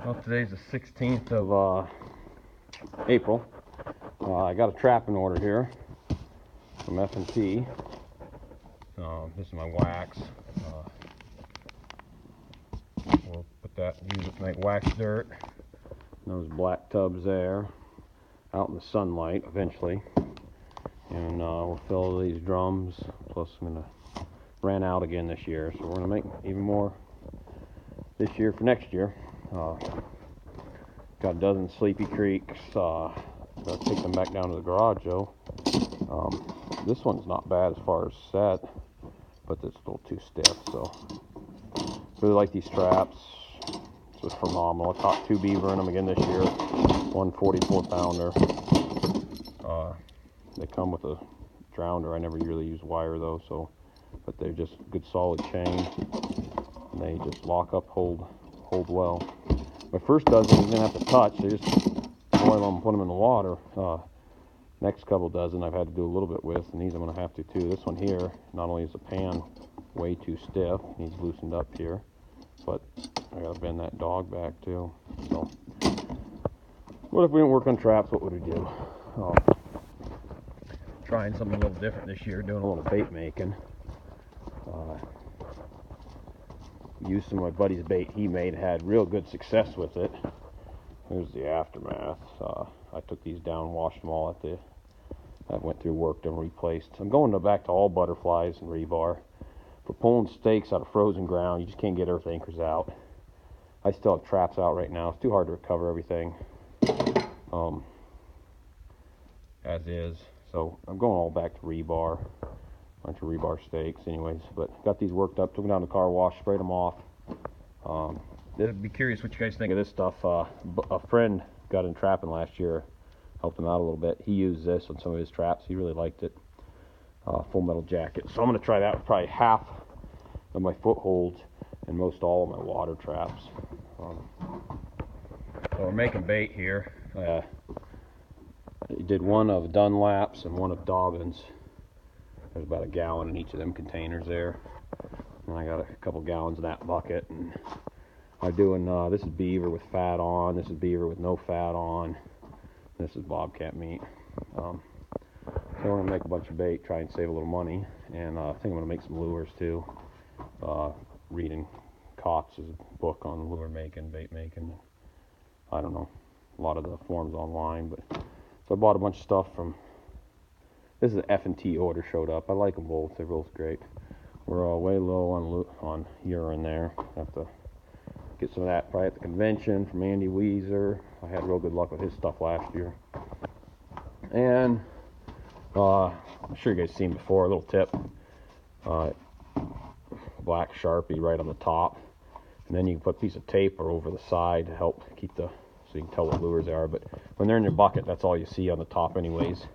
Well, today's the 16th of April. I got a trapping order here from F&T. This is my wax. We'll use it to make wax dirt. Those black tubs there, out in the sunlight eventually. And we'll fill these drums. Plus, ran out again this year, so we're gonna make even more this year for next year. Got a dozen Sleepy Creeks. I'll take them back down to the garage though. This one's not bad as far as set, but it's a little too stiff. So really like these traps. It's phenomenal. I caught 2 beaver in them again this year. One 44-pounder. They come with a drowner. I never really use wire though, but they're just good solid chain. And they just lock up, hold well. My first dozen you didn't have to touch. They just boil them and put them in the water. Next couple dozen I've had to do a little bit with, and these I'm going to have to too. This one here, not only is the pan way too stiff, needs loosened up here, but I got to bend that dog back too. So, what if we didn't work on traps? What would we do? Trying something a little different this year, doing a little bait making. Used some of my buddy's bait he made, had real good success with it. Here's the aftermath. I took these down, washed them all I went through, worked them, replaced. I'm going back to all butterflies and rebar. For pulling steaks out of frozen ground, you just can't get earth anchors out. I still have traps out right now. It's too hard to recover everything as is. So I'm going all back to rebar. Bunch of rebar steaks anyways, but got these worked up, took them down to the car wash, sprayed them off. I'd be curious what you guys think of this stuff. A friend got in trapping last year, helped him out a little bit. He used this on some of his traps. He really liked it. Full metal jacket. So I'm going to try that with probably half of my footholds and most all of my water traps. So we're making bait here. I did one of Dunlaps and one of Dobbins. There's about a gallon in each of them containers there. And I got a couple gallons in that bucket. And I'm doing, this is beaver with fat on. This is beaver with no fat on. This is bobcat meat. So we're going to make a bunch of bait, try and save a little money. And I think I'm going to make some lures too. Reading Cott's book on lure making, bait making. I don't know, a lot of the forms online. But so I bought a bunch of stuff from, this is an F&T order showed up. I like them both. They're both great. We're way low on urine there. Have to get some of that probably at the convention from Andy Weezer. I had real good luck with his stuff last year. And I'm sure you guys seen before, a little tip. Black Sharpie right on the top. And then you can put a piece of tape or over the side to help keep so you can tell what lures they are. But when they're in your bucket, that's all you see on the top anyways.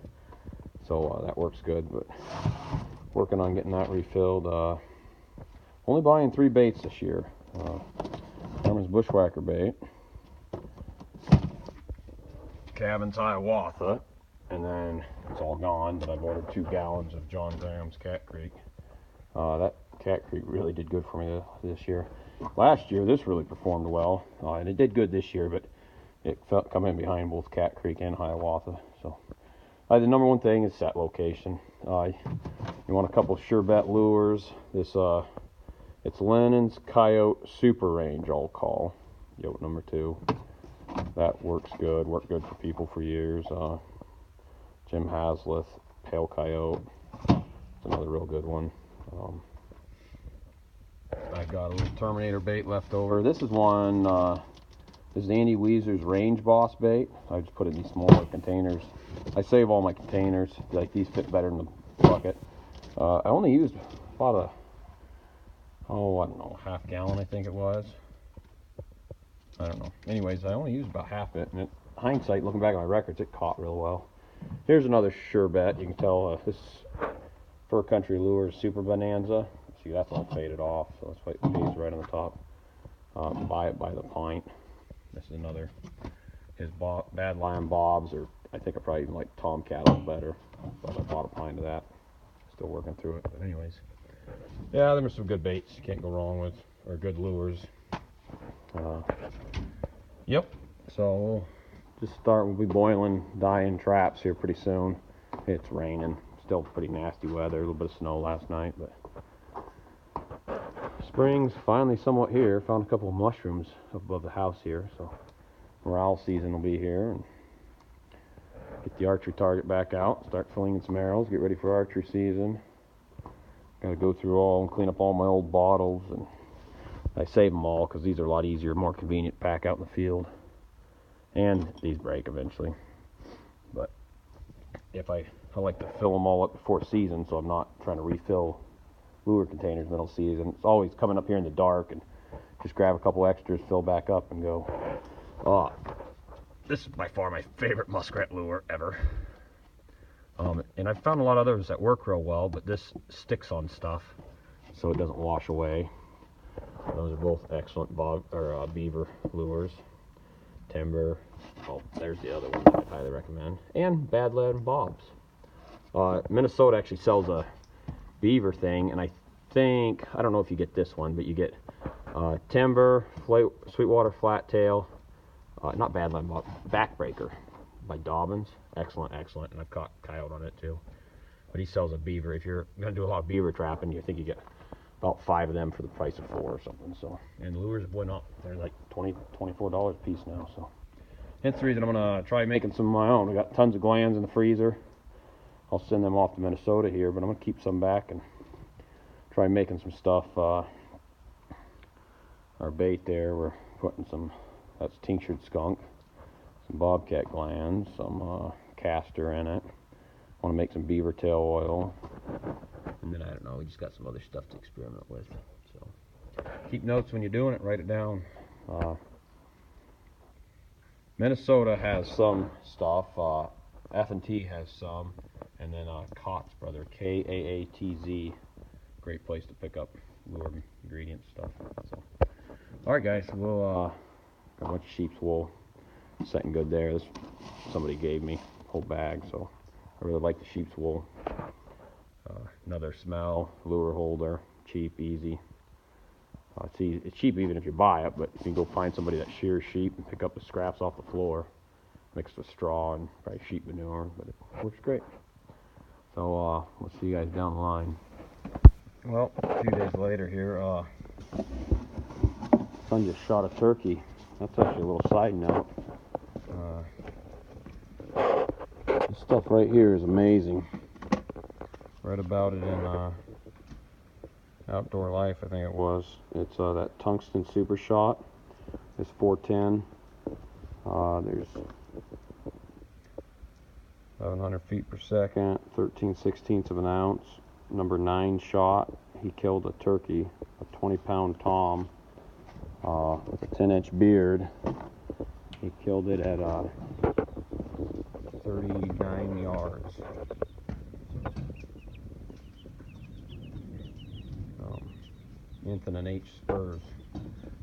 So that works good, but working on getting that refilled. Only buying 3 baits this year. Herman's Bushwhacker bait, Cabin's Hiawatha, and then it's all gone, but I've ordered 2 gallons of John Graham's Cat Creek. That Cat Creek really did good for me this year. Last year, this really performed well, and it did good this year, but it felt coming behind both Cat Creek and Hiawatha. So the number one thing is set location. You want a couple of sure bet lures. This it's Lennon's Coyote Super Range, I'll call yoke number 2. That works good. Worked good for people for years. Jim Hasleth Pale Coyote. It's another real good one. I got a little Terminator bait left over. This is one. This is Andy Weezer's Range Boss bait. I just put it in these smaller containers. I save all my containers. Like these fit better in the bucket. I only used about I don't know, half gallon I think it was. I don't know. Anyways, I only used about half it. And in hindsight, looking back at my records, it caught real well. Here's another sure bet. You can tell this Fur Country Lures Super Bonanza. See, that's all faded off. So let's put these right on the top. Buy it by the pint. This is another. His Bad Lion Bobs, or I think I probably even like Tomcat a little better. But I bought a pint of that. Still working through it. But anyways. Yeah, there were some good baits you can't go wrong with, or good lures. Yep. So we'll just start. We'll be boiling, dyeing traps here pretty soon. It's raining. Still pretty nasty weather. A little bit of snow last night, but spring's finally somewhat here. Found a couple of mushrooms up above the house here, so morale season will be here. And get the archery target back out. Start flinging some arrows. Get ready for archery season. Got to go through all and clean up all my old bottles, and I save them all because these are a lot easier, more convenient to pack out in the field. And these break eventually. But if I like to fill them all up before season, so I'm not trying to refill lure containers middle of season. It's always coming up here in the dark and just grab a couple extras, fill back up, and go. This is by far my favorite muskrat lure ever. And I've found a lot of others that work real well, but this sticks on stuff, so it doesn't wash away. Those are both excellent beaver lures. Timber. Oh, there's the other one that I highly recommend. And Bad Lead Bobs. Minnesota actually sells a beaver thing, and I don't know if you get this one, but you get Timber, Sweetwater Flattail, not Bad Lead Bob, Backbreaker by Dobbins. Excellent, excellent. And I've caught coyote on it too. But he sells a beaver. If you're going to do a lot of beaver trapping, you think you get about 5 of them for the price of 4 or something. So, and the lures went up. They're like $24 a piece now. So, hence the reason I'm gonna try making some of my own. I got tons of glands in the freezer. I'll send them off to Minnesota here, but I'm gonna keep some back and try making some stuff. Our bait there, we're putting some. That's tinctured skunk, some bobcat glands, some castor in it. I want to make some beaver tail oil. And then I don't know, we just got some other stuff to experiment with. So keep notes when you're doing it, write it down. Minnesota has some stuff. F&T has some, and then Kaatz Brother, Kaatz, great place to pick up lure ingredient stuff. So, all right, guys, we'll got a bunch of sheep's wool setting good there. This somebody gave me a whole bag, so I really like the sheep's wool. Another smell, lure holder, cheap, easy. It's cheap even if you buy it, but you can go find somebody that shears sheep and pick up the scraps off the floor, mixed with straw and probably sheep manure, but it works great. So we'll see you guys down the line. Well, a few days later here, son just shot a turkey. That's actually a little side note. This stuff right here is amazing. Read about it in Outdoor Life, I think it was. It's that Tungsten Super Shot. It's 410. There's 700 feet per second, 13/16 of an ounce. Number 9 shot. He killed a turkey, a 20-pound tom with a 10-inch beard. He killed it at 39 yards. Infinite H spurs,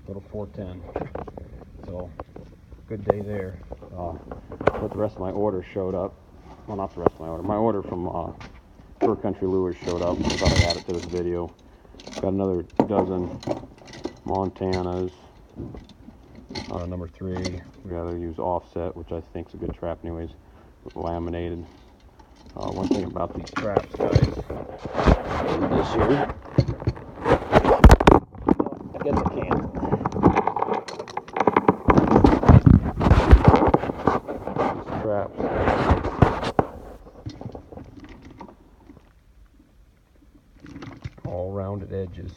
little 410. So good day there. But the rest of my order showed up. Well, not the rest of my order. My order from Fur Country Lures showed up. I thought I'd add it to this video. Got another dozen Montanas. Number 3, we gotta use offset, which I think is a good trap anyways, laminated. One thing about these traps, guys, this here, I guess I can. These traps, all rounded edges,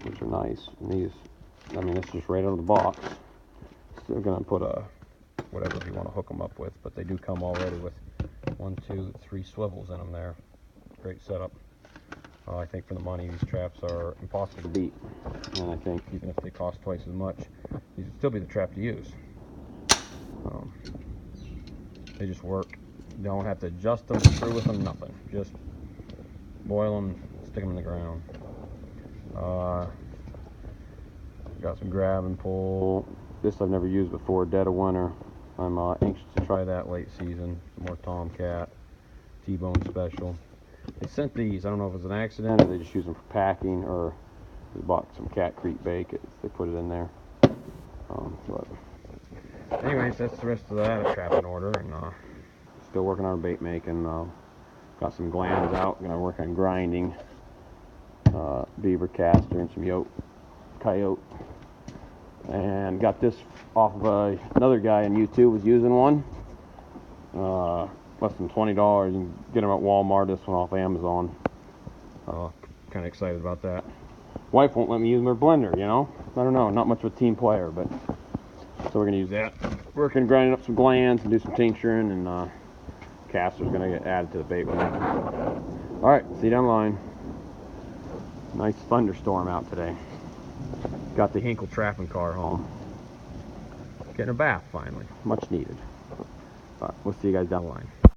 which are nice. And these, I mean, it's just right out of the box. Still gonna put whatever you want to hook them up with, but they do come already with 1, 2, 3 swivels in them there. Great setup. I think for the money, these traps are impossible to beat, and I think even if they cost twice as much, these would still be the trap to use. They just work. You don't have to adjust them, screw with them, nothing. Just boil them, stick them in the ground. Got some grab and pull. This I've never used before, dead of winter. I'm anxious to try that late season. Some more Tomcat, T-bone special. They sent these, I don't know if it was an accident or they just use them for packing, or they bought some Cat Creek bacon. They put it in there. But Anyways, that's the rest of that trapping order, and still working on bait making. Got some glands out. Gonna work on grinding beaver caster and some coyote. And got this off of another guy on YouTube was using one. Less than $20. You can get them at Walmart. This one off Amazon. Kind of excited about that. Wife won't let me use my blender, you know. I don't know. Not much of a team player, but so we're gonna use that. Working, grinding up some glands and do some tincturing, and caster's gonna get added to the bait with me. All right, see you down the line. Nice thunderstorm out today. Got the Hinkle trapping car home. Getting a bath finally, much needed. But we'll see you guys down the line.